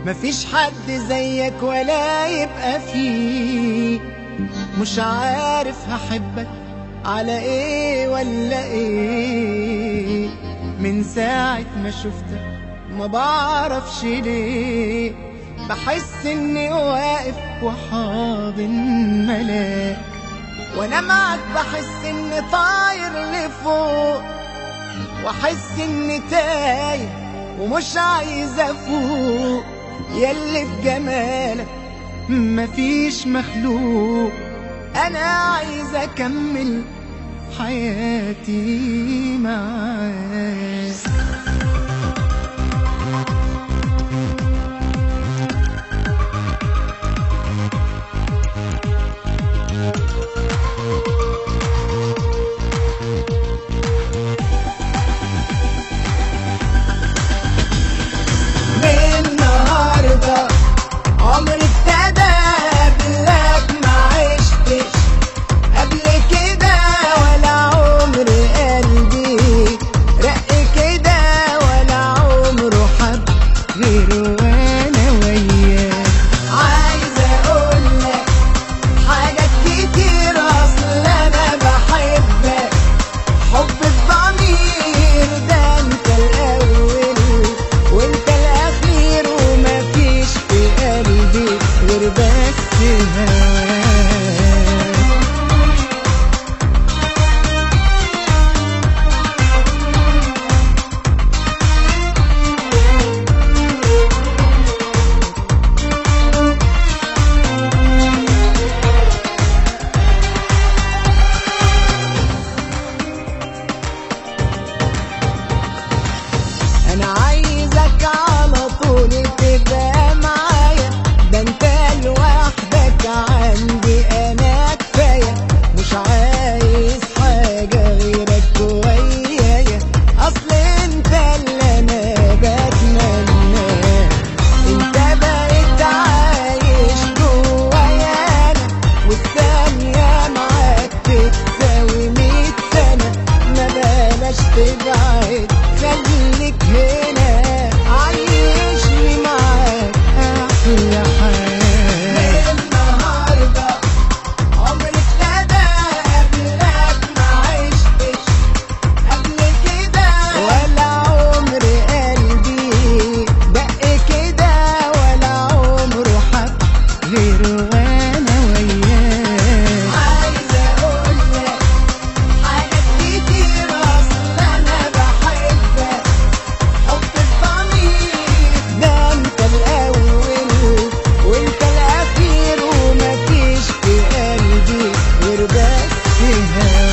مفيش حد زيك ولا يبقى فيه، مش عارف هحبك على ايه ولا ايه. من ساعة ما شفتك ما بعرفش ليه، بحس اني واقف وحاضن ملاك، وانا معك بحس اني طاير لفوق، واحس اني تايه ومش عايز افوق. ياللي في جمالك مفيش مخلوق، انا عايز اكمل حياتي معاك. عمري ابتدى قبلك ما عشتش قبل كده، ولا عمري قلبي رق كده، ولا عمره حب غيره وانا وياك. عايز اقولك حاجات كتير، اصل انا بحبك حب الضمير، ده انت الاول وانت الاخير، ومفيش في قلبي غير بس هواك. انا عايزك على طول تبقى معايا، ده انت لوحدك عندي انا كفايه، مش عايز حاجه غيرك ويايا، اصل انت اللي انا بتمناه. انت بقيت عايش جوايا انا، والثانيه معاك تساوي 100 سنه. ما بلاش تبعد، خليك هنا عايشني معاك احلى حياة. النهارده عمري ابتدى قبلك ما عشتش قبل كده، ولا عمري قلبي دق كده، ولا عمره حب غيره وانا وياك. عايز اقولك حاجات كتير، اصل انا بحبك حب الضمير، ده انت الاول وانت الاخير، ومفيش في قلبي غير بس هواك.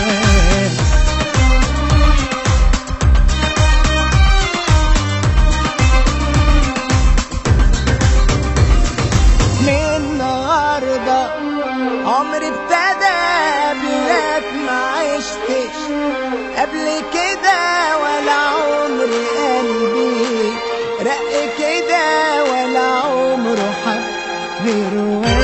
من النهارده عمري ابتدى قبلك ما عشتش قبل كده، ولا عمري قلبي رق كده، ولا عمره حب غيره.